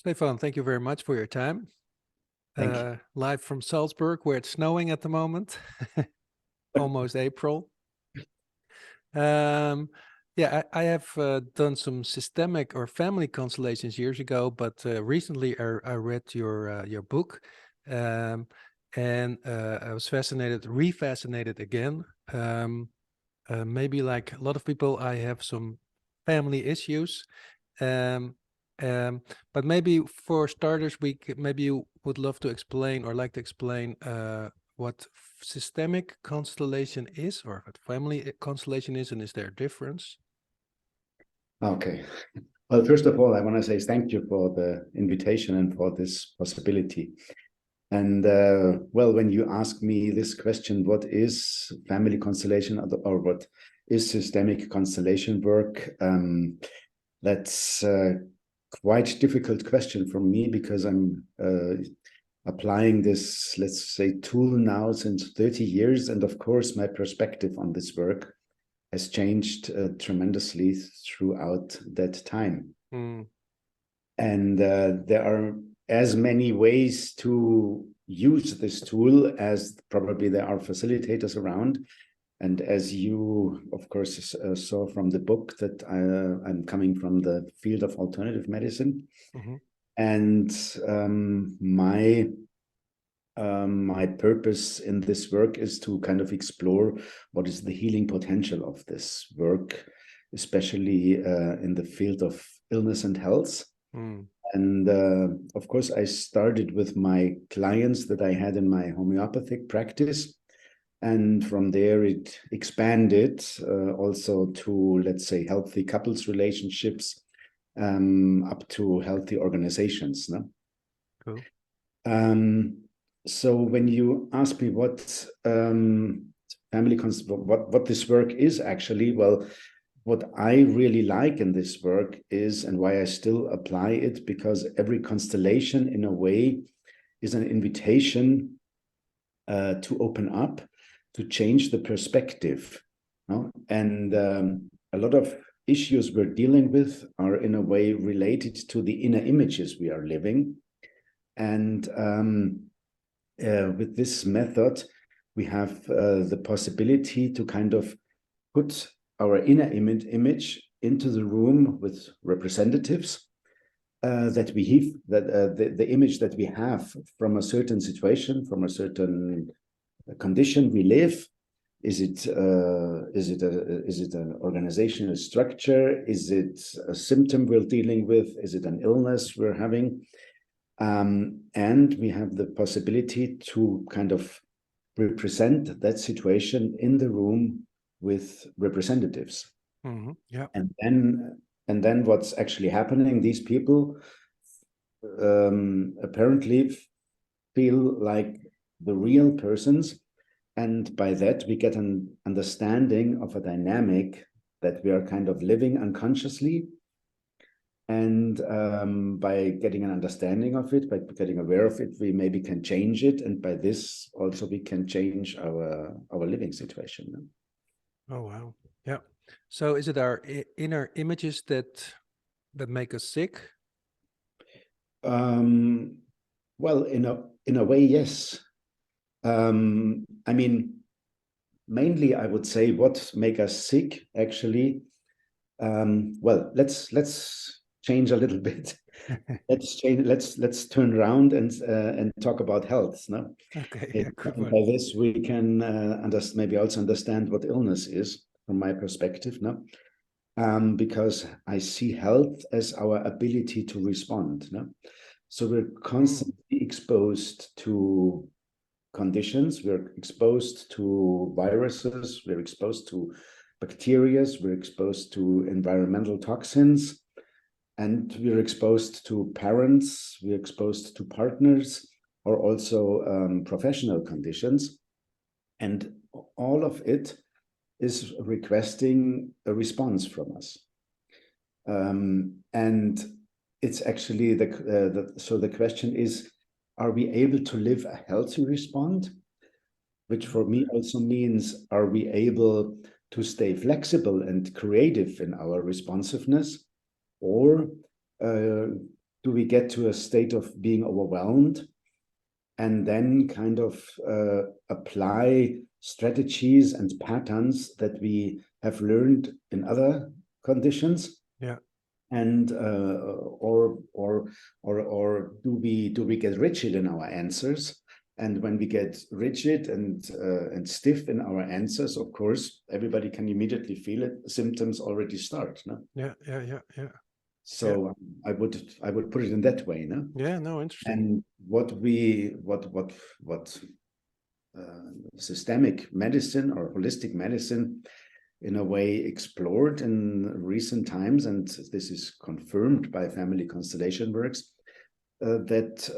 Stephan, thank you very much for your time. Thank you. Live from Salzburg, where it's snowing at the moment, almost April. Yeah, I have done some systemic or family constellations years ago, but recently I read your book, and I was refascinated again. Maybe like a lot of people, I have some family issues. Um, but maybe for starters, maybe you would love to explain or like to explain what systemic constellation is, or what family constellation is, and is there a difference? Okay. Well, first of all, I want to say thank you for the invitation and for this possibility. And well, when you ask me this question, what is family constellation or what is systemic constellation work? That's quite difficult question for me because I'm applying this, let's say, tool now since 30 years. And of course, my perspective on this work has changed tremendously throughout that time. And there are as many ways to use this tool as probably there are facilitators around. And as you, of course, saw from the book, that I'm coming from the field of alternative medicine. And my purpose in this work is to kind of explore what is the healing potential of this work, especially in the field of illness and health. And of course, I started with my clients that I had in my homeopathic practice. And from there, it expanded also to, let's say, healthy couples relationships, up to healthy organizations. No? Cool. So when you ask me what what this work is actually, well, what I really like in this work is, and why I still apply it, because every constellation in a way is an invitation to open up, to change the perspective. No? And a lot of issues we're dealing with are in a way related to the inner images we are living. And with this method, we have the possibility to kind of put our inner image into the room with representatives that we have, that the image that we have from a certain situation, from a certain condition we live. Is it an organizational structure? Is it a symptom we're dealing with? Is it an illness we're having? And we have the possibility to kind of represent that situation in the room with representatives. Yeah. And then what's actually happening, these people apparently feel like the real persons. And by that, we get an understanding of a dynamic that we are kind of living unconsciously. And by getting an understanding of it, by getting aware of it, we maybe can change it. And by this, also, we can change our living situation. Oh, wow. Yeah. So is it our inner images that make us sick? Well, in a way, yes. I mean, mainly, I would say what make us sick, actually. Well, let's change a little bit. Let's turn around and talk about health. No? Okay. And by this, we can maybe also understand what illness is from my perspective. No? Because I see health as our ability to respond. No? So we're constantly exposed to conditions. We're exposed to viruses. We're exposed to bacteria. We're exposed to environmental toxins. And we're exposed to parents. We're exposed to partners, or also professional conditions. And all of it is requesting a response from us. And it's actually so the question is, are we able to live a healthy response? Which for me also means, are we able to stay flexible and creative in our responsiveness? Or do do we get to a state of being overwhelmed and then kind of apply strategies and patterns that we have learned in other conditions? Yeah. And or do we get rigid in our answers? And when we get rigid and stiff in our answers, of course, everybody can immediately feel it. Symptoms already start. No? Yeah. So I would put it in that way. No? Yeah. No, interesting. And what systemic medicine or holistic medicine in a way explored in recent times, and this is confirmed by family constellation works, that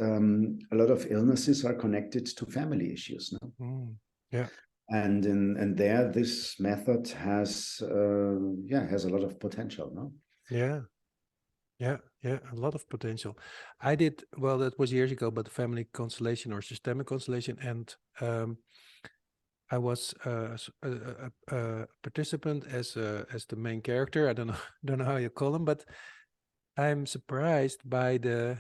a lot of illnesses are connected to family issues. No? Yeah. And there this method has a lot of potential. No? Yeah. A lot of potential. I did, well, that was years ago, but family constellation or systemic constellation, and I was a participant as the main character. I don't know how you call him, but I'm surprised by the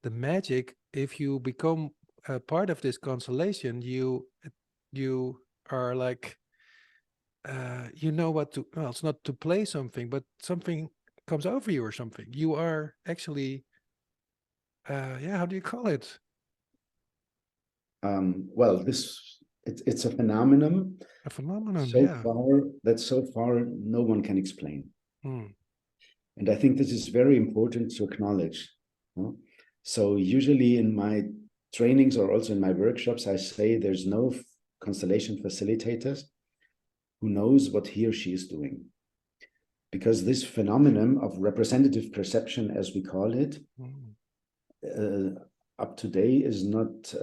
magic. If you become a part of this constellation, you are like you know what to. Well, it's not to play something, but something comes over you or something. You are actually how do you call it? Well, it's a phenomenon. A phenomenon, So far no one can explain. Hmm. And I think this is very important to acknowledge. No? So usually in my trainings or also in my workshops, I say there's no constellation facilitators who knows what he or she is doing. Because this phenomenon of representative perception, as we call it, up to date is not,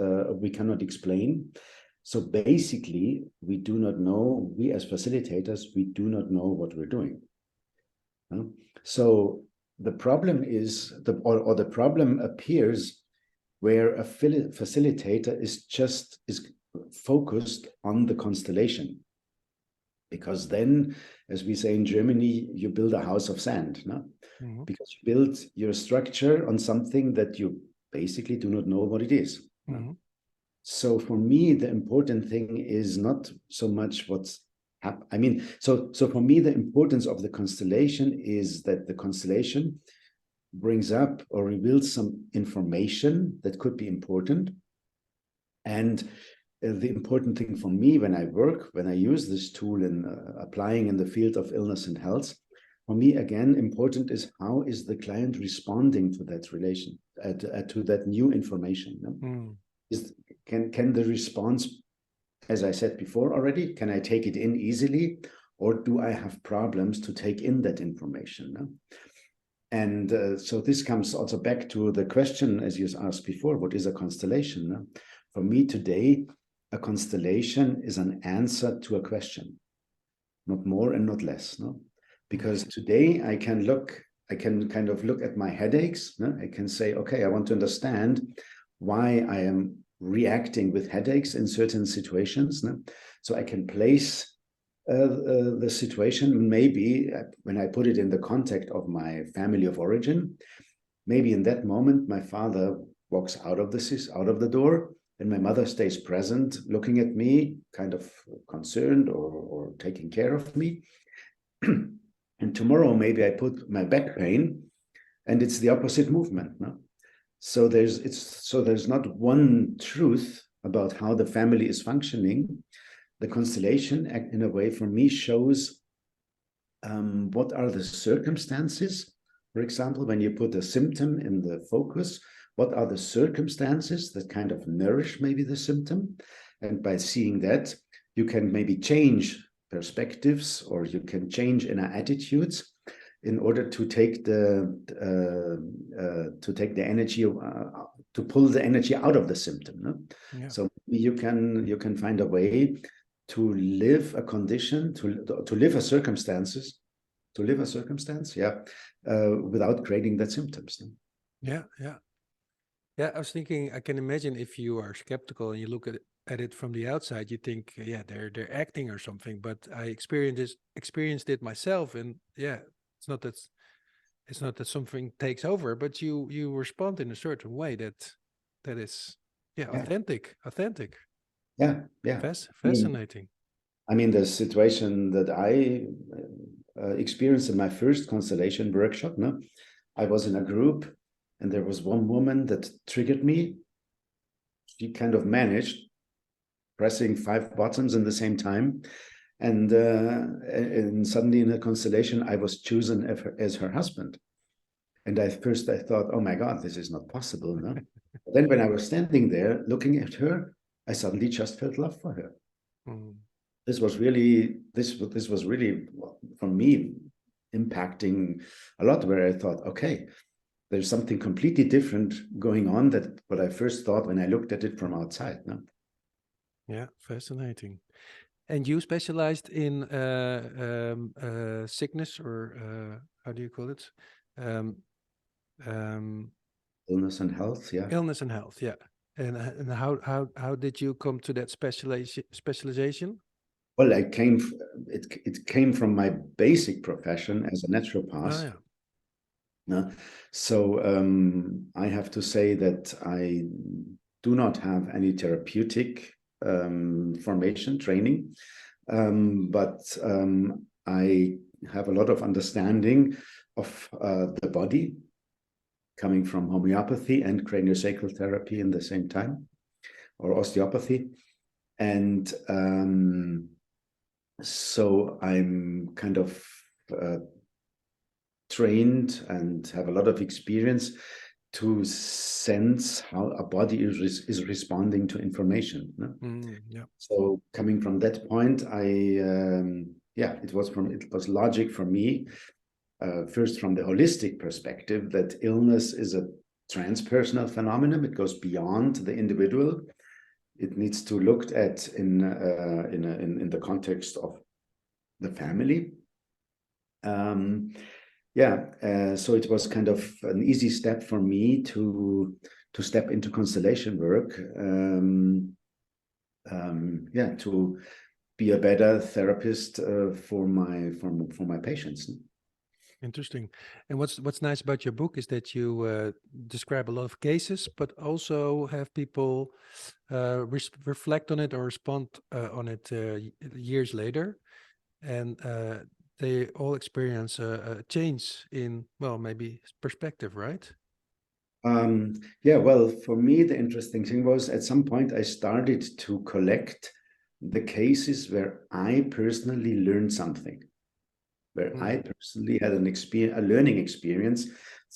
we cannot explain. So basically, we do not know, we as facilitators, we do not know what we're doing. So the problem is, the problem appears where a facilitator is focused on the constellation. Because then, as we say in Germany, you build a house of sand, no? Mm-hmm. Because you build your structure on something that you basically do not know what it is. Mm-hmm. No? So for me, the important thing is not so much what's happening. I mean, so for me, the importance of the constellation is that the constellation brings up or reveals some information that could be important. And the important thing for me when I use this tool in applying in the field of illness and health, for me, again, important is how is the client responding to that relation, to that new information. No? Mm. Can the response, as I said before already, can I take it in easily, or do I have problems to take in that information? No? And so this comes also back to the question, as you asked before, what is a constellation? No? For me today, a constellation is an answer to a question, not more and not less. No? Because today I can kind of look at my headaches. No? I can say, okay, I want to understand why I am reacting with headaches in certain situations. No? So I can place the situation, maybe when I put it in the context of my family of origin, maybe in that moment, my father walks out of the door, and my mother stays present, looking at me, kind of concerned or taking care of me. And tomorrow, maybe I put my back pain, and it's the opposite movement. No? So there's not one truth about how the family is functioning. The constellation, in a way, for me, shows what are the circumstances. For example, when you put a symptom in the focus, what are the circumstances that kind of nourish maybe the symptom? And by seeing that, you can maybe change perspectives, or you can change inner attitudes in order to take the energy, to pull the energy out of the symptom. No? Yeah. So you can find a way to live a condition, to live a circumstance, without creating that symptoms. No? Yeah, I was thinking, I can imagine if you are skeptical and you look at it from the outside, you think, they're acting or something. But I experienced it myself, and it's not that it's not that something takes over, but you respond in a certain way that is, yeah, Yeah, authentic, yeah, yeah. fascinating. I mean, the situation that I experienced in my first constellation workshop, no, I was in a group and there was one woman that triggered me. She kind of managed pressing 5 buttons in the same time. And suddenly in a constellation, I was chosen as her husband. And I thought, oh my God, this is not possible. No? But then when I was standing there looking at her, I suddenly just felt love for her. Mm. This was really for me impacting a lot, where I thought, okay, there's something completely different going on that what I first thought when I looked at it from outside. No? Yeah, fascinating. And you specialized in sickness, or how do you call it? Um, um, Illness and health, yeah. Illness and health, yeah. And how did you come to that specialization? Well, it came from my basic profession as a Oh naturopath. yeah. No? So I have to say that I do not have any therapeutic formation training, but I have a lot of understanding of the body, coming from homeopathy and craniosacral therapy in the same time, or osteopathy. And so I'm kind of trained and have a lot of experience to sense how a body is responding to information. No? Yeah. So coming from that point, it was logic for me, first from the holistic perspective, that illness is a transpersonal phenomenon. It goes beyond the individual. It needs to looked at in the context of the family. So it was kind of an easy step for me to step into constellation work. To be a better therapist for my patients. Interesting. And what's nice about your book is that you describe a lot of cases, but also have people reflect on it or respond on it years later, and they all experience a change in, well, maybe perspective, right? Well, for me, the interesting thing was at some point I started to collect the cases where I personally learned something, where I personally had a learning experience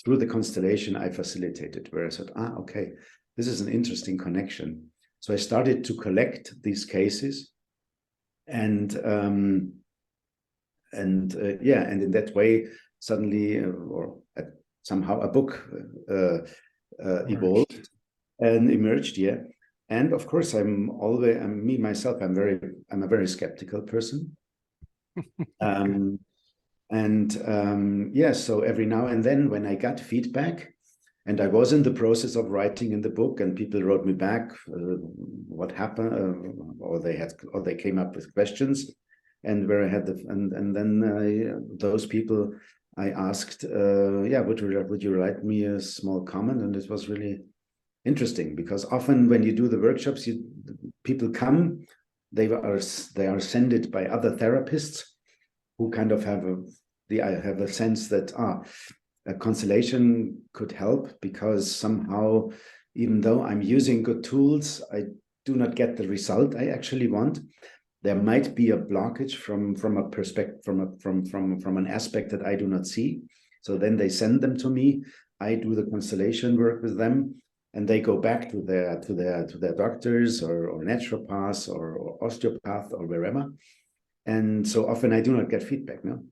through the constellation I facilitated, where I said, okay, this is an interesting connection. So I started to collect these cases, and and in that way, suddenly, somehow, a book evolved and emerged. Yeah, and of course, I'm a very skeptical person. So every now and then, when I got feedback, and I was in the process of writing in the book, and people wrote me back what happened, or they came up with questions, and where I had and then those people I asked, would you write me a small comment? And it was really interesting, because often when you do the workshops, people come, they are sent by other therapists who kind of I have a sense that a constellation could help, because somehow, even though I'm using good tools, I do not get the result I actually want. There might be a blockage from a perspective, from an aspect that I do not see. So then they send them to me. I do the constellation work with them, and they go back to their doctors or naturopaths or osteopath or wherever. And so often I do not get feedback. No.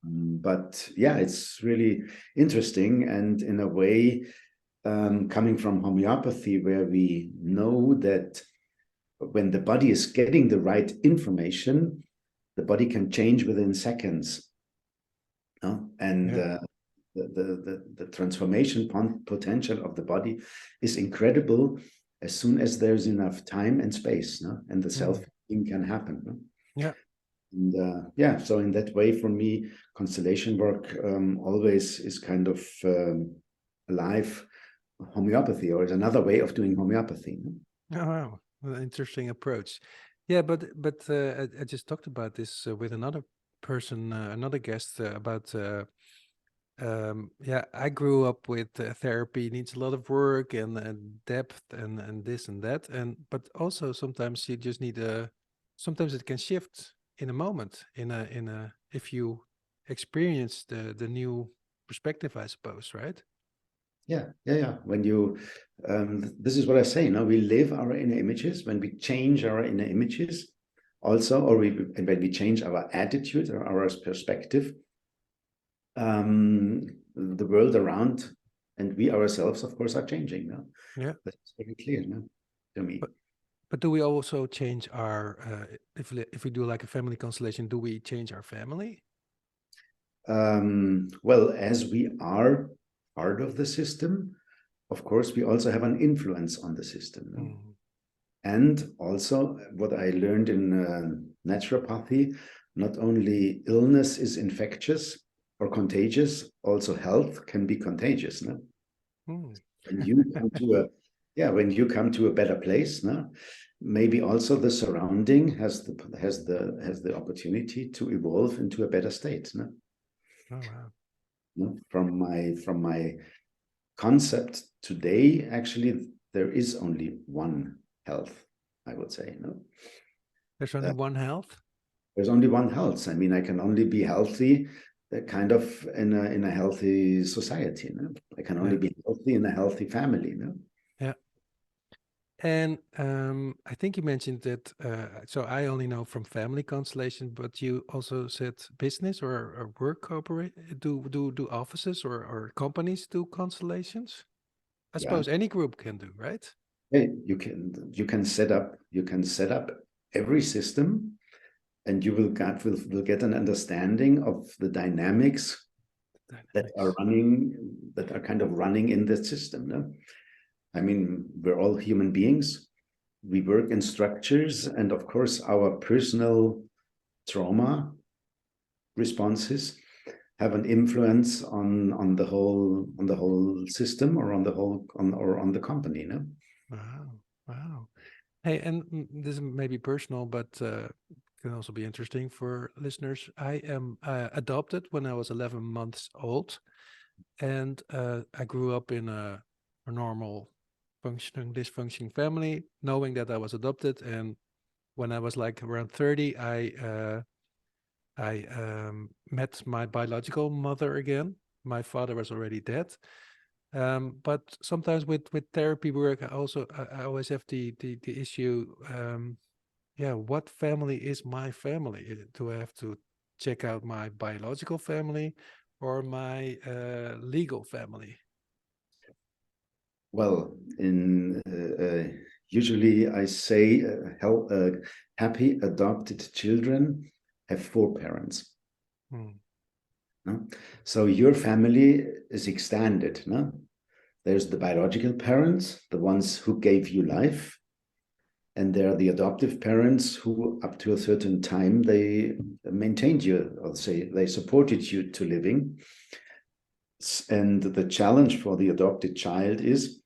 But yeah, it's really interesting, and in a way, coming from homeopathy, where we know that when the body is getting the right information, the body can change within seconds. No? And the transformation potential of the body is incredible as soon as there's enough time and space, no? And the self-healing can happen. No? Yeah. And yeah, so in that way, for me, constellation work always is kind of alive homeopathy, or is another way of doing homeopathy. Oh, wow, what an interesting approach. Yeah, but I just talked about this with another person, another guest about. Yeah, I grew up with therapy needs a lot of work and depth and this and that, and but also sometimes you just need a. Sometimes it can shift in a moment, in a if you experience the new perspective, I suppose, right? Yeah. When you, this is what I say. Now we live our inner images. When we change our inner images, also, or when we change our attitude or our perspective, the world around and we ourselves, of course, are changing. No? Yeah. That's very clear, no? To me. But do we also change our if we do like a family constellation, do we change our family? Well, as we are part of the system, of course, we also have an influence on the system. No? Mm. And also, what I learned in naturopathy, not only illness is infectious or contagious, also health can be contagious. No? Mm. When you come to a, yeah, when you come to a better place, no? Maybe also the surrounding has the opportunity to evolve into a better state. No? Oh, wow. No? From my concept today, actually, there is only one health, I would say. No? There's only Uh, one health. there's only one health. I mean, I can only be healthy kind of in a healthy society. No? I can only Yeah. be healthy in a healthy family. No? Yeah. And I think you mentioned that. So I only know from family constellation, but you also said business or work cooperate. Do offices or companies do constellations? I Yeah. suppose any group can do, right? Hey, you can set up every system, and you will get an understanding of the dynamics Dynamics. that are kind of running in the system. No? I mean, we're all human beings. We work in structures, and of course, our personal trauma responses have an influence on the whole system, or on the company. No? Wow. Wow. Hey, and this may be personal, but can also be interesting for listeners. I am adopted when I was 11 months old, and I grew up in a normal, functioning, dysfunctioning family, knowing that I was adopted. And when I was like around 30, I met my biological mother again. My father was already dead. But sometimes with therapy work, I always have the issue. Yeah, what family is my family? Do I have to check out my biological family or my legal family? Well, usually I say happy adopted children have four parents. Hmm. No? So your family is extended. No? There's the biological parents, the ones who gave you life, and there are the adoptive parents who, up to a certain time, they maintained you, or say they supported you to living. And the challenge for the adopted child is,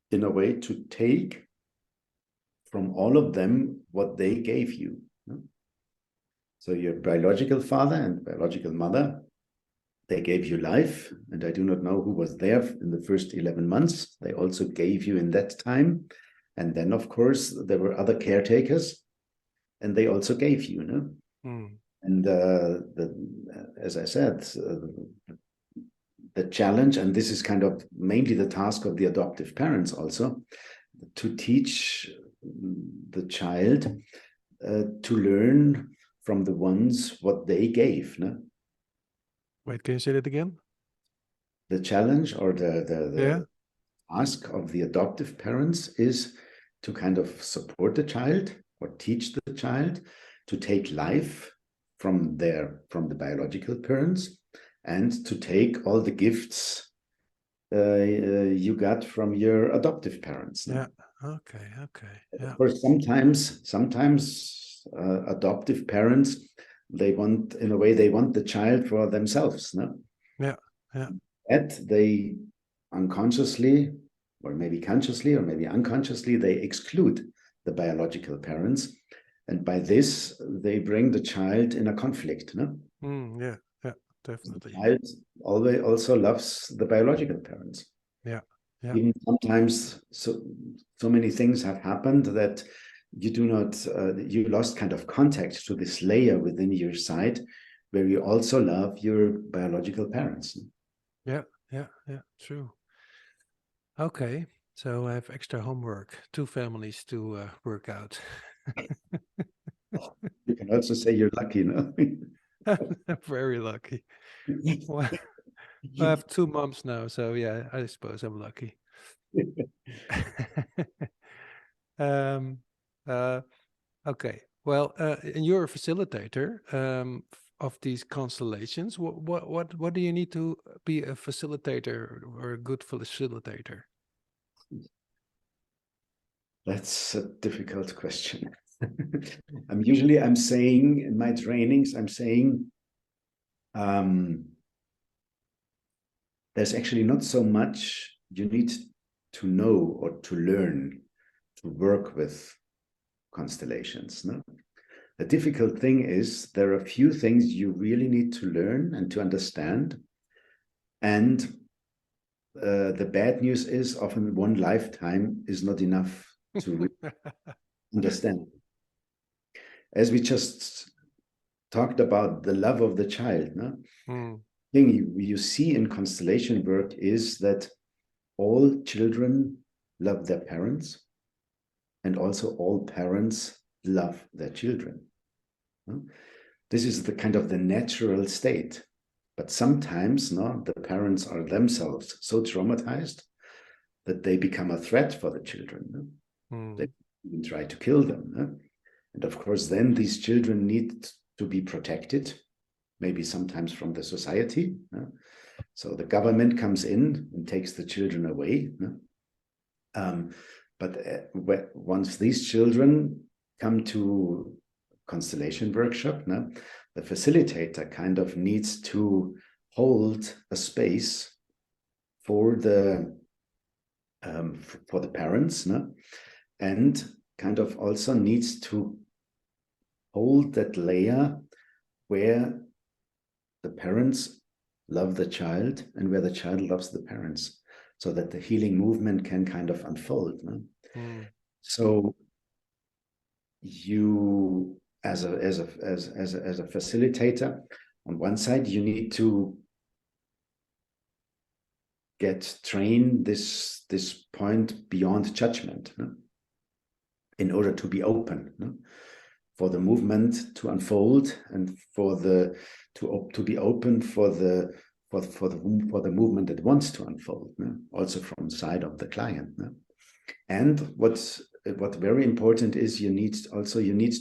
in a way, to take from all of them what they gave you. No? So your biological father and biological mother, they gave you life, and I do not know who was there in the first 11 months. They also gave you in that time. And then, of course, there were other caretakers, and they also gave you. No? Hmm. And as I said, the challenge, and this is kind of mainly the task of the adoptive parents also, to teach the child to learn from the ones what they gave. No? Wait, can you say that again? The challenge, or Yeah. the task of the adoptive parents, is to kind of support the child or teach the child to take life from the biological parents, and to take all the gifts you got from your adoptive parents. No? Yeah. Okay. Okay. Of Yeah. course, sometimes adoptive parents, they want, in a way, they want the child for themselves. No? Yeah, yeah. Yet they unconsciously, or maybe consciously, or maybe unconsciously, they exclude the biological parents. And by this, they bring the child in a conflict. No? Yeah, yeah, definitely. The child always also loves the biological parents. Yeah, yeah. Even sometimes so many things have happened that you do not, you lost kind of contact to this layer within your side where you also love your biological parents. Yeah, yeah, yeah, true. Okay, so I have extra homework, 2 families to work out. You can also say you're lucky, no? Very lucky. Well, I have 2 moms now, so yeah, I suppose I'm lucky. Um, uh, okay. Well, and you're a facilitator of these constellations. What do you need to be a facilitator or a good facilitator? That's a difficult question. I'm saying in my trainings, I'm saying there's actually not so much you need to know or to learn to work with constellations. No? The difficult thing is there are a few things you really need to learn and to understand. And the bad news is often one lifetime is not enough to understand. As we just talked about the love of the child, no? Thing you see in constellation work is that all children love their parents, and also all parents love their children. No? This is the kind of the natural state. But sometimes no, the parents are themselves so traumatized that they become a threat for the children. No? They even try to kill them. No? And of course, then these children need to be protected, maybe sometimes from the society. No? So the government comes in and takes the children away. No? But once these children come to constellation workshop, no, the facilitator kind of needs to hold a space for the parents, no, and kind of also needs to hold that layer where the parents love the child and where the child loves the parents, so that the healing movement can kind of unfold. No? So you, as a facilitator, on one side, you need to train this point beyond judgment, no? In order to be open, no? For the movement to unfold and for the to be open for the movement that wants to unfold, no? Also from the side of the client. No? And what very important is you need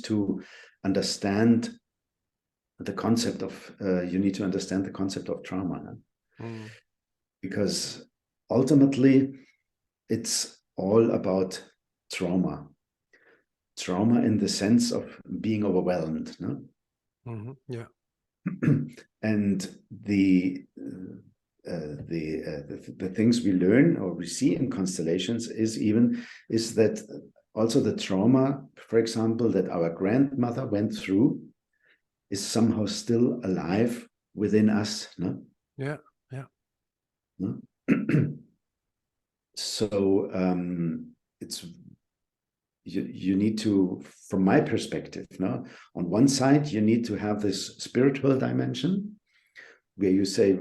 to understand the concept of trauma. No? Because ultimately it's all about trauma in the sense of being overwhelmed. No? Yeah. And the things we learn or we see in constellations is that also the trauma, for example, that our grandmother went through is somehow still alive within us. No? Yeah, yeah. No? So it's you need to, from my perspective, no? On one side, you need to have this spiritual dimension where you say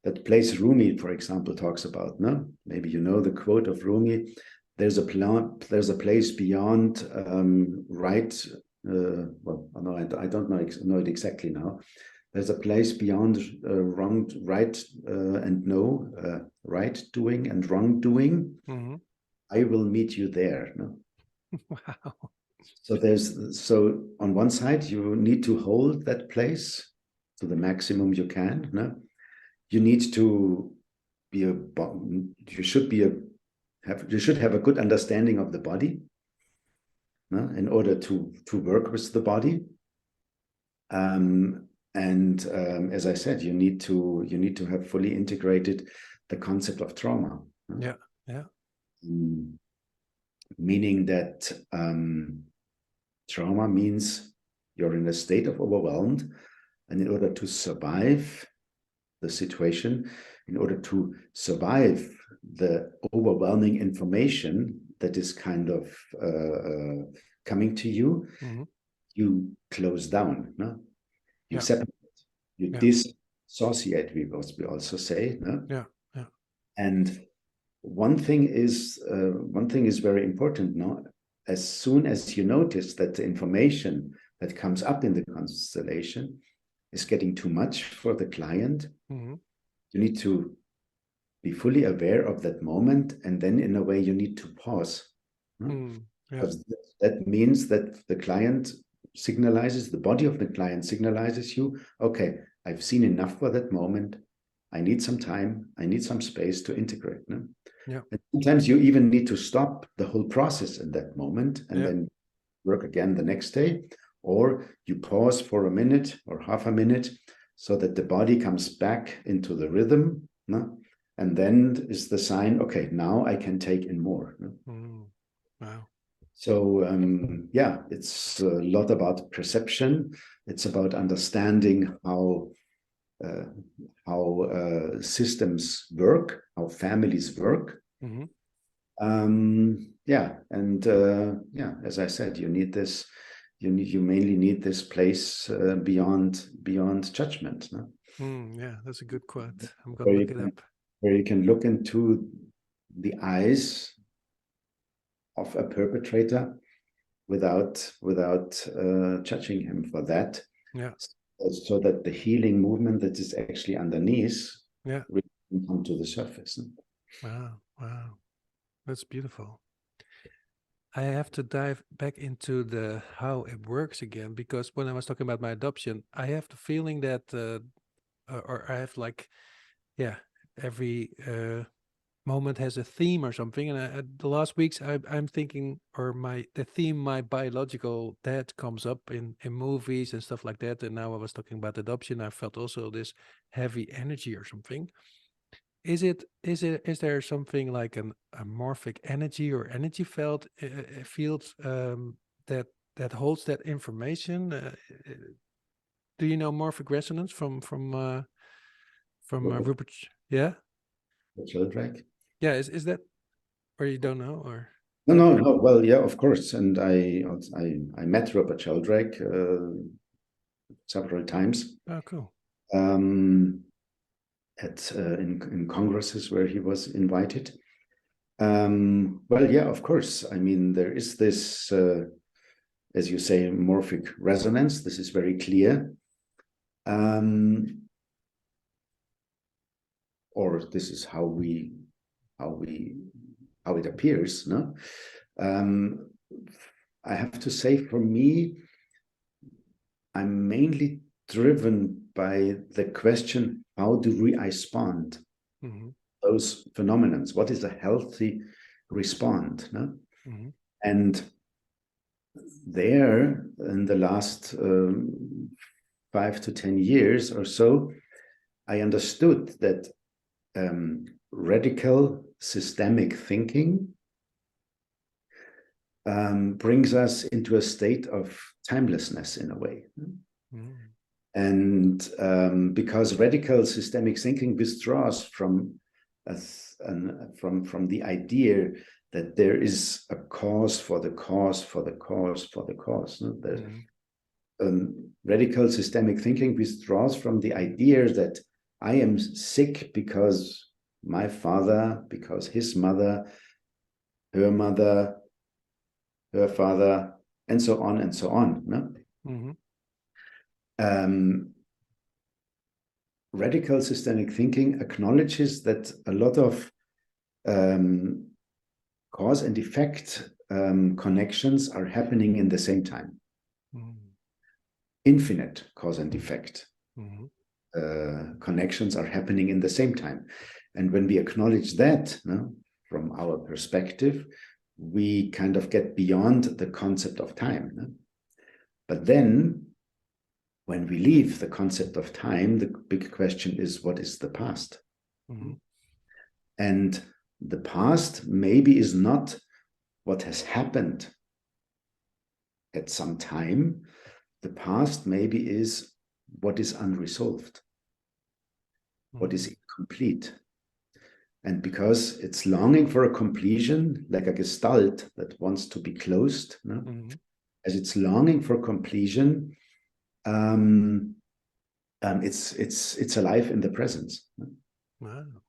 that place Rumi, for example, talks about. No, maybe you know the quote of Rumi. There's a place beyond right. Well, no, I don't know it exactly now. There's a place beyond wrong, right, and no, right doing and wrong doing. I will meet you there. No? Wow. So on one side, you need to hold that place to the maximum you can. No? You need to you should have a good understanding of the body. no, in order to work with the body. As I said, you need to have fully integrated the concept of trauma. Yeah, yeah. Meaning that trauma means you're in a state of overwhelmed, and in order to survive the situation, in order to survive the overwhelming information that is kind of coming to you, you close down, no? You separate, you dissociate, we also say, no? And one thing is very important, no? As soon as you notice that the information that comes up in the constellation is getting too much for the client, you need to be fully aware of that moment, and then in a way you need to pause. Because that means that the client signalizes, the body of the client signalizes you, okay, I've seen enough for that moment. I need some time, I need some space to integrate. No? And sometimes you even need to stop the whole process in that moment and then work again the next day, or you pause for a minute or half a minute so that the body comes back into the rhythm, no? And then is the sign, okay, now I can take in more. No? Wow. So it's a lot about perception. It's about understanding how systems work, how families work. As I said, you need this. You mainly need this place beyond judgment. No? Yeah, that's a good quote. I'm gonna look it up. Where you can look into the eyes of a perpetrator without judging him for that. So that the healing movement that is actually underneath will come to the surface. Wow, that's beautiful. I have to dive back into the how it works again, because when I was talking about my adoption, I have the feeling that or I have like, every moment has a theme or something, and the last weeks I'm thinking, or the theme, my biological dad comes up in movies and stuff like that, and now I was talking about adoption, I felt also this heavy energy or something. Is there something like a morphic energy or energy field that holds that information? Do you know morphic resonance from Rupert? Yeah. Sheldrake? Yeah, is that, or you don't know, or? No. Well, yeah, of course. And I met Rupert Sheldrake several times. Oh, cool. In congresses where he was invited. Well, yeah, of course. I mean, there is this, as you say, morphic resonance. This is very clear. Or this is how it appears, no? I have to say, for me, I'm mainly driven by the question, how do we respond those phenomena? What is a healthy response? No? And there, in the last 5 to 10 years or so, I understood that radical systemic thinking brings us into a state of timelessness in a way. And because radical systemic thinking withdraws from the idea that there is a cause for the cause for the cause for the cause. No? Radical systemic thinking withdraws from the idea that I am sick because my father, because his mother, her father, and so on and so on. No? Radical systemic thinking acknowledges that a lot of cause and effect connections are happening in the same time. Infinite cause and effect connections are happening in the same time. And when we acknowledge that, no, from our perspective, we kind of get beyond the concept of time. No? But then when we leave the concept of time, the big question is, what is the past? Mm-hmm. And the past maybe is not what has happened at some time. The past maybe is what is unresolved, what is incomplete. And because it's longing for a completion, like a gestalt that wants to be closed, no? Mm-hmm. As it's longing for completion, it's alive in the present. No? Wow.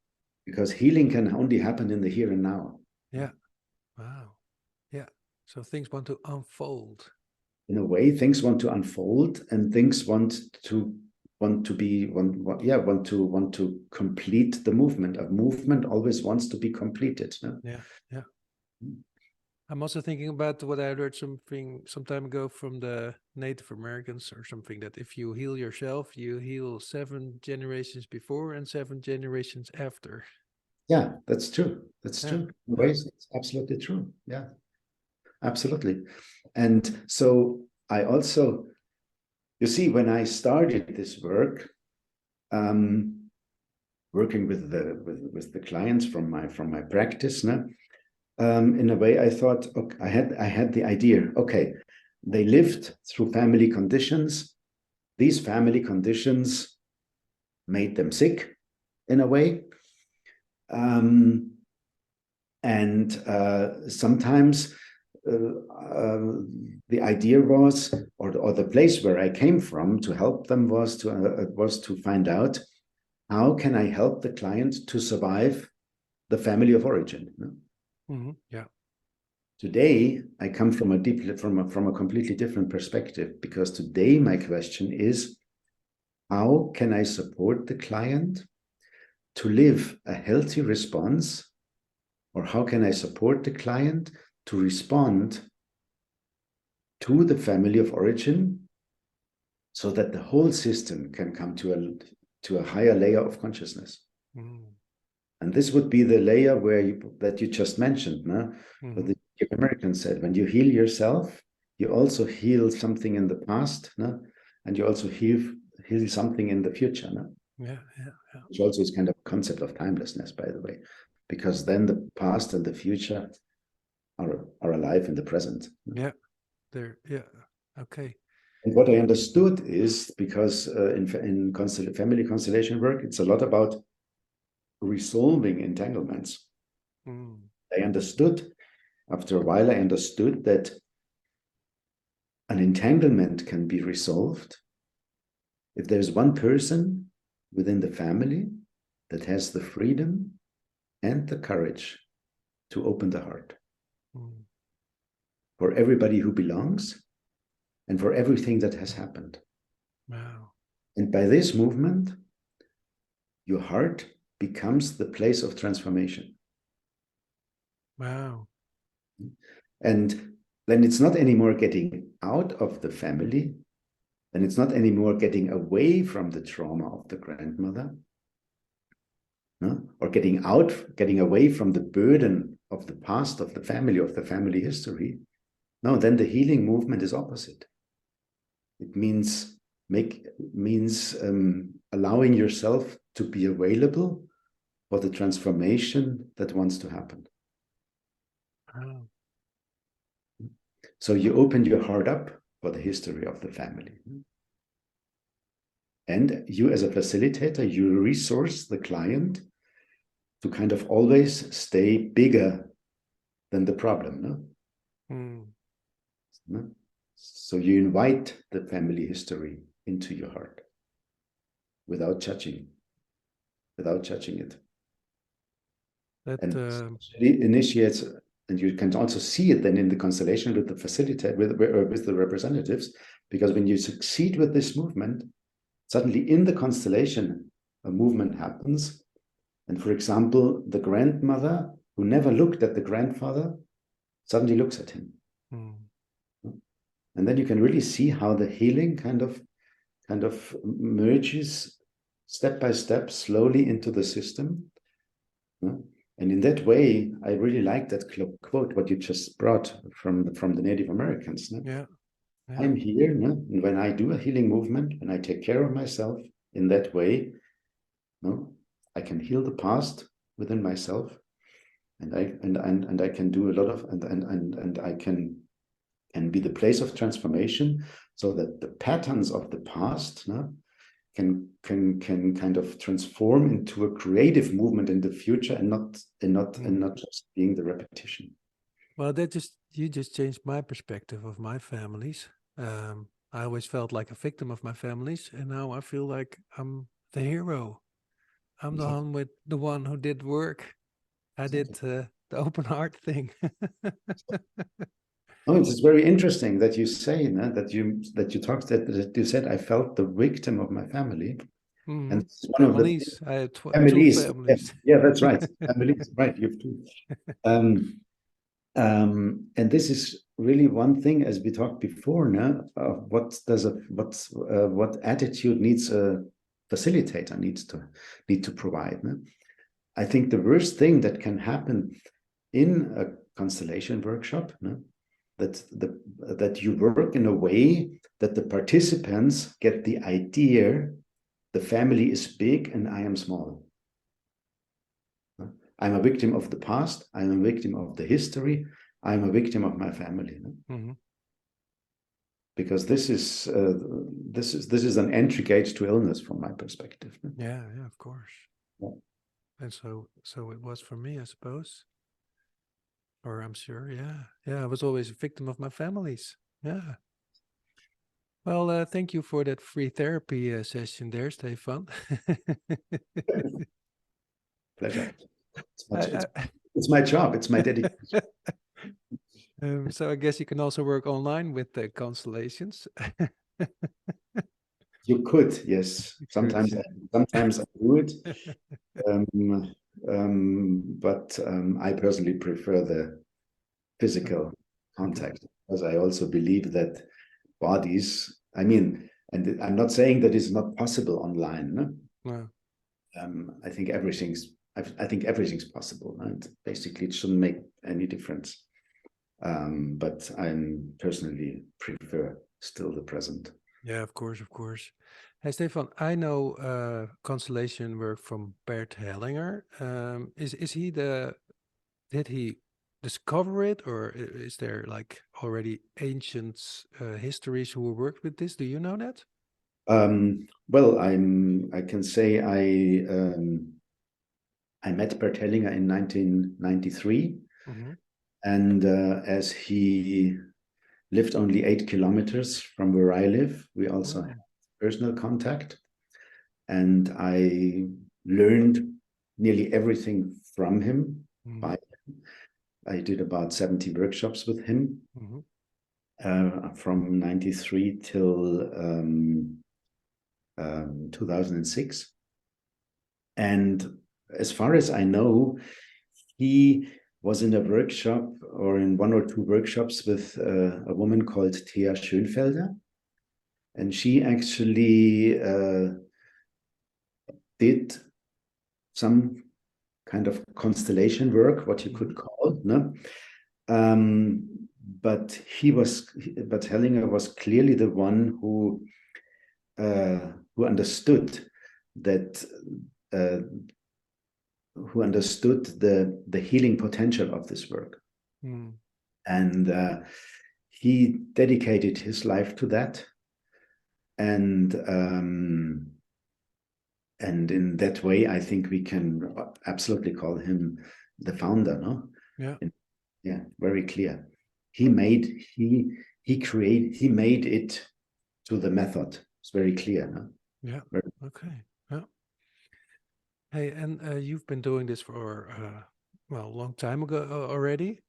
Because healing can only happen in the here and now. Yeah. Wow. Yeah. So things want to unfold. In a way, things want to unfold, and things want to complete the movement. A movement always wants to be completed. No? Yeah. Yeah. I'm also thinking about what I heard some time ago from the Native Americans or something, that if you heal yourself, you heal 7 generations before and 7 generations after. Yeah, that's true. That's true. In Yeah. ways, it's absolutely true. Yeah, absolutely. And so I also, you see, when I started this work, working with the clients from my practice, no? In a way, I thought, okay, I had the idea, okay, they lived through family conditions. These family conditions made them sick in a way. And sometimes the idea was, or the place where I came from to help them was to find out, how can I help the client to survive the family of origin? No? Mm-hmm. Yeah. Today, I come from a completely different perspective, because today my question is, how can I support the client to live a healthy response, or how can I support the client to respond to the family of origin so that the whole system can come to a higher layer of consciousness? Mm-hmm. And this would be the layer that you just mentioned, no? Mm-hmm. What the American said, when you heal yourself, you also heal something in the past, no? And you also heal something in the future, no? Yeah. Yeah. Yeah. Which also is kind of a concept of timelessness, by the way, because then the past and the future are alive in the present. Yeah. There. Yeah. Okay. And what I understood is, because in family constellation work, it's a lot about resolving entanglements. Mm. After a while, I understood that an entanglement can be resolved if there's one person within the family that has the freedom and the courage to open the heart for everybody who belongs and for everything that has happened. Wow. And by this movement, your heart becomes the place of transformation. Wow. And then it's not anymore getting out of the family, and it's not anymore getting away from the trauma of the grandmother, no? Or getting away from the burden of the past, of the family history. No, then the healing movement is opposite. It means allowing yourself to be available for the transformation that wants to happen. Wow. So you open your heart up for the history of the family. And you, as a facilitator, you resource the client to kind of always stay bigger than the problem. No? No? So you invite the family history into your heart without judging it. That And it initiates, and you can also see it then in the constellation with the facilitator, with the representatives, because when you succeed with this movement, suddenly in the constellation, a movement happens. And for example, the grandmother who never looked at the grandfather suddenly looks at him. And then you can really see how the healing kind of merges step by step slowly into the system. And in that way, I really like that quote, what you just brought from the Native Americans. No? Yeah. Yeah. I'm here, no? And when I do a healing movement, when I take care of myself in that way, no, I can heal the past within myself, and I can do a lot of and I can be the place of transformation, so that the patterns of the past, no, can kind of transform into a creative movement in the future, and not just being the repetition. Well, you just changed my perspective of my families. I always felt like a victim of my families, and now I feel like I'm the hero. I'm Exactly. the one who did work. I did the open heart thing. Oh, it's very interesting that you say, no, that you said I felt the victim of my family, and it's one of the Families. I had two families. Yeah, families. yeah, that's right. Families, right? You have two. Um, and this is really one thing, as we talked before, no, of what attitude needs a facilitator need to provide. No? I think the worst thing that can happen in a constellation workshop, no, that you work in a way that the participants get the idea the family is big and I am small. I'm a victim of the past. I'm a victim of the history. I'm a victim of my family. No? Because this is an entry gate to illness from my perspective. No? Yeah, of course. Yeah. And so it was for me, I suppose. Or I'm sure, yeah. I was always a victim of my families. Yeah. Well, thank you for that free therapy session there, Stefan. Pleasure. I, It's my job. It's my dedication. so I guess you can also work online with the constellations. You could, yes. Good, Sometimes I do it. But I personally prefer the physical okay. contact, because I also believe that bodies, I mean, and I'm not saying that it's not possible online. No? Well, I think everything's possible, and basically it shouldn't make any difference. But I personally prefer still the present. yeah, of course, of course. Hey, Stefan, I know constellation work from Bert Hellinger. Is he did he discover it, or is there like already ancient histories who worked with this? Do you know that? Well, I can say I met Bert Hellinger in 1993, Mm-hmm. and as he lived only 8 kilometers from where I live, we also had Oh. personal contact, and I learned nearly everything from him. Mm-hmm. I did about 70 workshops with him Mm-hmm. from 93 till 2006. And as far as I know, he was in a workshop, or in one or two workshops, with a woman called Thea Schönfelder. And she actually did some kind of constellation work, what you could call, no? Um, but Hellinger was clearly the one who understood that who understood the healing potential of this work, Mm. and he dedicated his life to that, and in that way, I think we can absolutely call him the founder, no? Yeah. And, yeah, very clear. He made he made it to the method. It's very clear, no? Yeah. Very, Okay. Yeah. Hey, and you've been doing this for well, a long time ago already.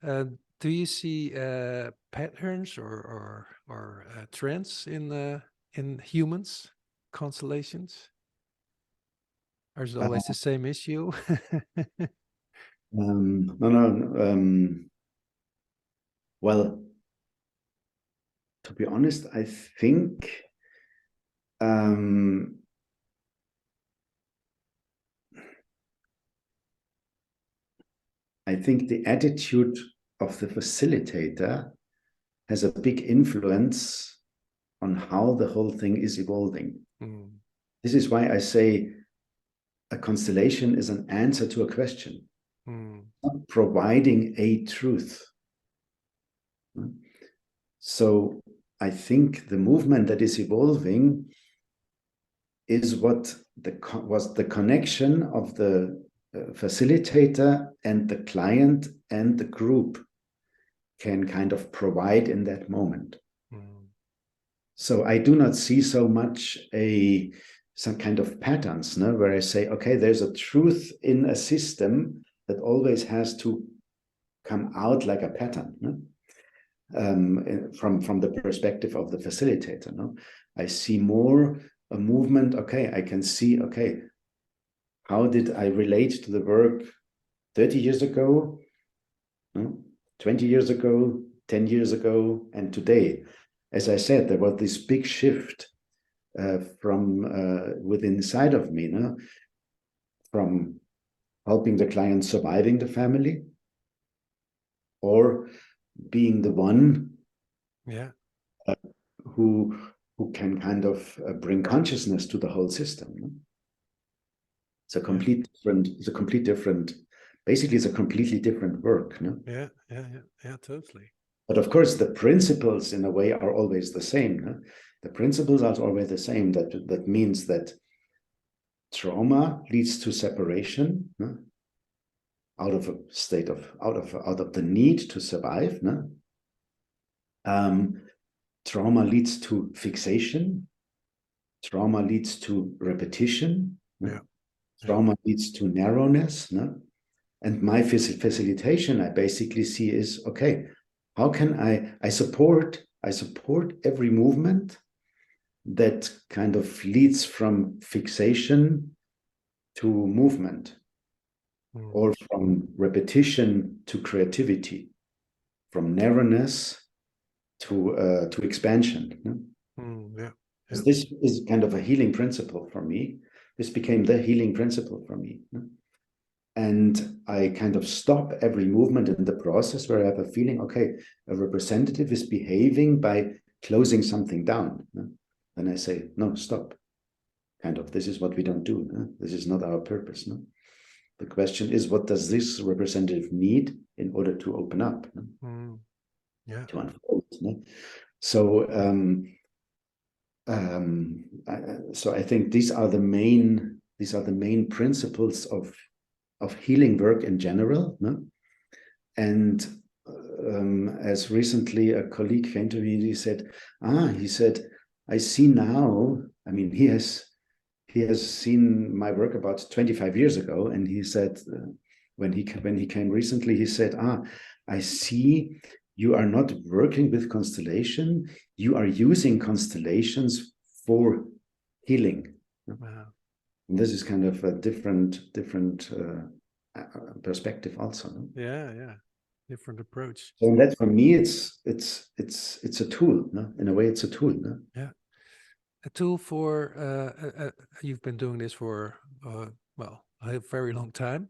Uh, do you see patterns or trends in humans constellations? Or is it always the same issue? no, no. Well, to be honest, I think um, I think the attitude of the facilitator has a big influence on how the whole thing is evolving. Mm. This is why I say a constellation is an answer to a question, not providing a truth. So I think the movement that is evolving is what was the connection of the facilitator and the client and the group can kind of provide in that moment. So I do not see so much some kind of patterns, no, where I say, okay, there's a truth in a system that always has to come out like a pattern, no? From the perspective of the facilitator. No, I see more a movement. Okay, I can see. Okay, how did I relate to the work 30 years ago, no? 20 years ago, 10 years ago, and today? As I said, there was this big shift from within inside of me, no? From helping the client surviving the family, or being the one who can kind of bring consciousness to the whole system. No? It's a complete different, basically it's a completely different work. No? Yeah, totally. But of course, the principles in a way are always the same. No? The principles are always the same. That means that trauma leads to separation, no? Out of a state of out of the need to survive. No? Trauma leads to fixation. Trauma leads to repetition. No? Trauma leads to narrowness. No? And my facilitation, I basically see is, okay, how can I support every movement that kind of leads from fixation to movement, or from repetition to creativity, from narrowness to expansion. No? This is kind of a healing principle for me. This became the healing principle for me. No? And I kind of stop every movement in the process where I have a feeling, okay, a representative is behaving by closing something down. No? Then I say, no, stop. Kind of, this is what we don't do. No? This is not our purpose. No? The question is, what does this representative need in order to open up? No? To unfold. No? So, so I think these are the main principles of healing work in general. No? And as recently a colleague came to me, he said, I see now, I mean, he has seen my work about 25 years ago, and he said, when he came recently, he said, I see you are not working with constellation, you are using constellations for healing. Wow. And this is kind of a different perspective also. No? Yeah, different approach. So that for me, it's a tool. No? In a way, it's a tool. No? Yeah, a tool for you've been doing this for well, a very long time.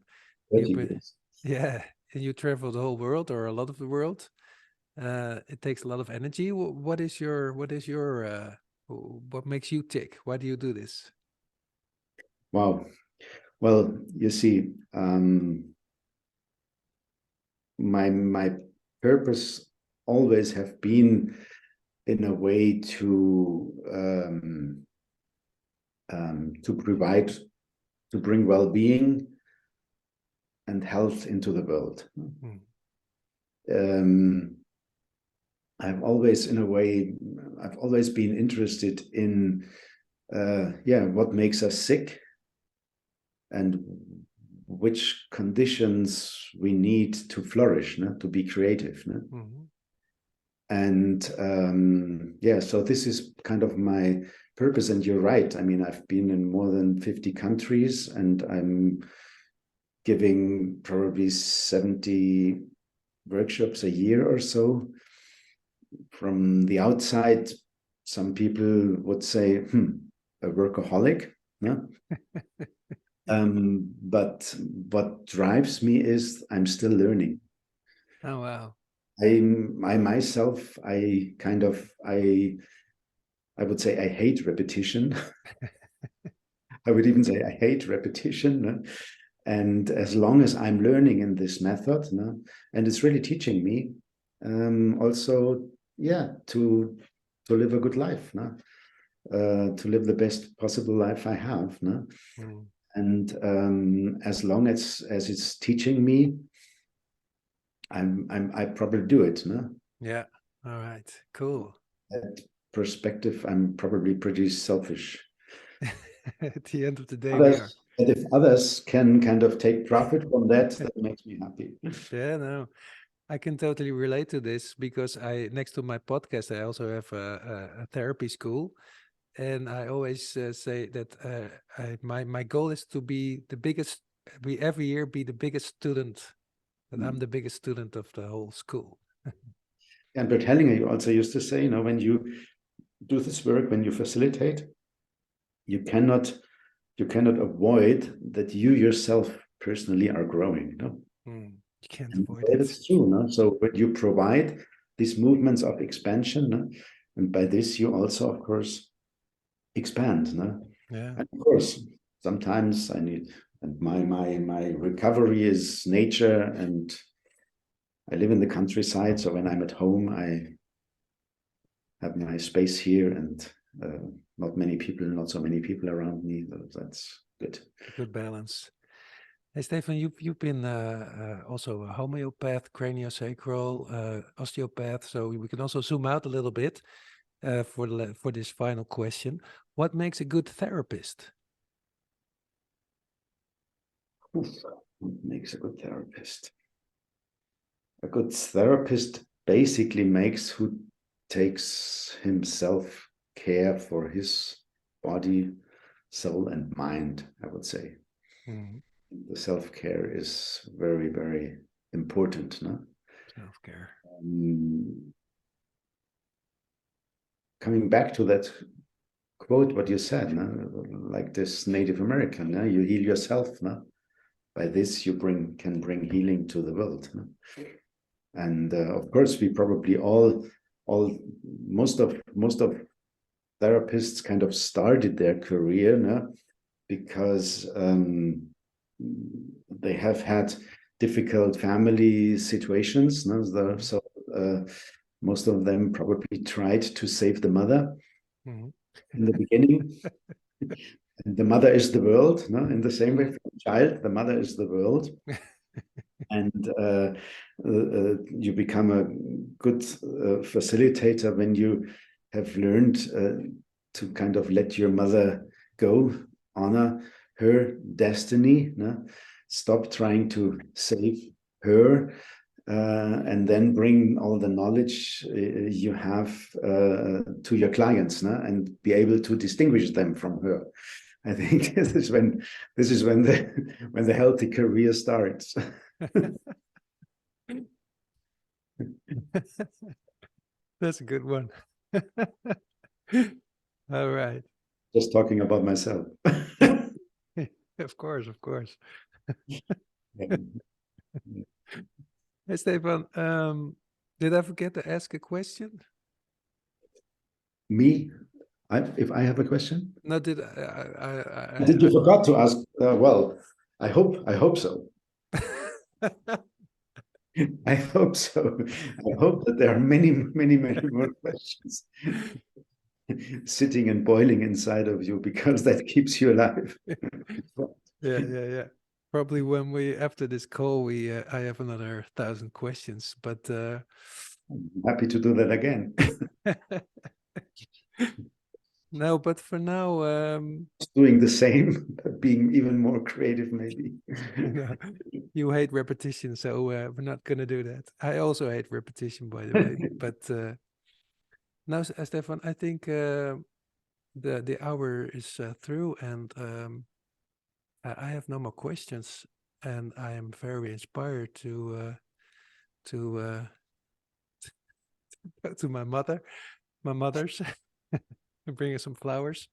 Yeah, and you travel the whole world or a lot of the world. It takes a lot of energy. What makes you tick? Why do you do this? Wow. Well, you see, my purpose always have been in a way to provide, to bring well-being and health into the world. I've always been interested in what makes us sick and which conditions we need to flourish, no? To be creative. No? And so this is kind of my purpose. And you're right. I mean, I've been in more than 50 countries, and I'm giving probably 70 workshops a year or so. From the outside, some people would say, a workaholic. No? But what drives me is I'm still learning. Oh, wow. I myself, I would say I hate repetition. I would even say I hate repetition. No? And as long as I'm learning in this method, no? And it's really teaching me also, yeah, to live a good life, no? To live the best possible life I have, no? Mm. And as long as it's teaching me, I probably do it, no? Yeah. All right. Cool. That perspective, I'm probably pretty selfish. At the end of the day, we are. Others, and if others can kind of take profit from that, that makes me happy. Yeah, no, I can totally relate to this because next to my podcast, I also have a therapy school. And I always say that my goal is to be the biggest, we every year be the biggest student, that I'm the biggest student of the whole school. And Bert Hellinger, you also used to say, when you do this work, when you facilitate, you cannot avoid that you yourself personally are growing. You can't And avoid that it. is true. So when you provide these movements of expansion, and by this you also, of course, expand. Yeah. And of course, sometimes I need, and my recovery is nature, and I live in the countryside. So when I'm at home, I have my space here, and not so many people around me. That's good. Good balance. Hey, Stephan, you've been also a homeopath, craniosacral, osteopath. So we can also zoom out a little bit for this final question. What makes a good therapist? What makes a good therapist? A good therapist basically makes who takes himself care for his body, soul, and mind, I would say. Mm. The self-care is very, very important. No? Self-care. Coming back to that quote, what you said, no? Like this Native American, no? You heal yourself. No? By this, you can bring healing to the world. No? And of course, we probably all most of therapists kind of started their career, no? Because they have had difficult family situations. No? So most of them probably tried to save the mother in the beginning. And the mother is the world. No? In the same way, for the child, the mother is the world. And you become a good facilitator when you have learned to kind of let your mother go, honor her destiny, no? Stop trying to save her, and then bring all the knowledge you have to your clients, no? And be able to distinguish them from her. I think this is when the healthy career starts. That's a good one. All right. Just talking about myself. Of course, of course. Yeah. Hey, Stefan, did I forget to ask a question? Me, if I have a question, No, did you forgot to ask? Well, I hope so. I hope so. I hope that there are many, many, many more questions sitting and boiling inside of you because that keeps you alive. Yeah. Probably when after this call, I have another 1,000 questions, but I'm happy to do that again. no, but for now, Doing the same, but being even more creative, maybe. no, you hate repetition, so we're not gonna do that. I also hate repetition, by the way. But now, Stefan, I think the hour is through, and I have no more questions, and I am very inspired to go to my mother's, and bring her some flowers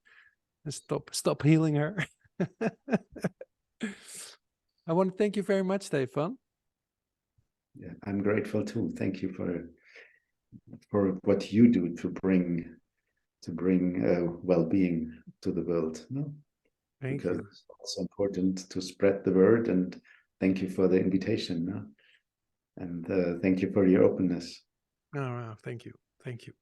and stop healing her. I want to thank you very much, Stephan. Yeah, I'm grateful too. Thank you for what you do to bring well-being to the world. No? Thank Because you. it's also important to spread the word. And thank you for the invitation. No? And thank you for your openness. Oh, thank you. Thank you.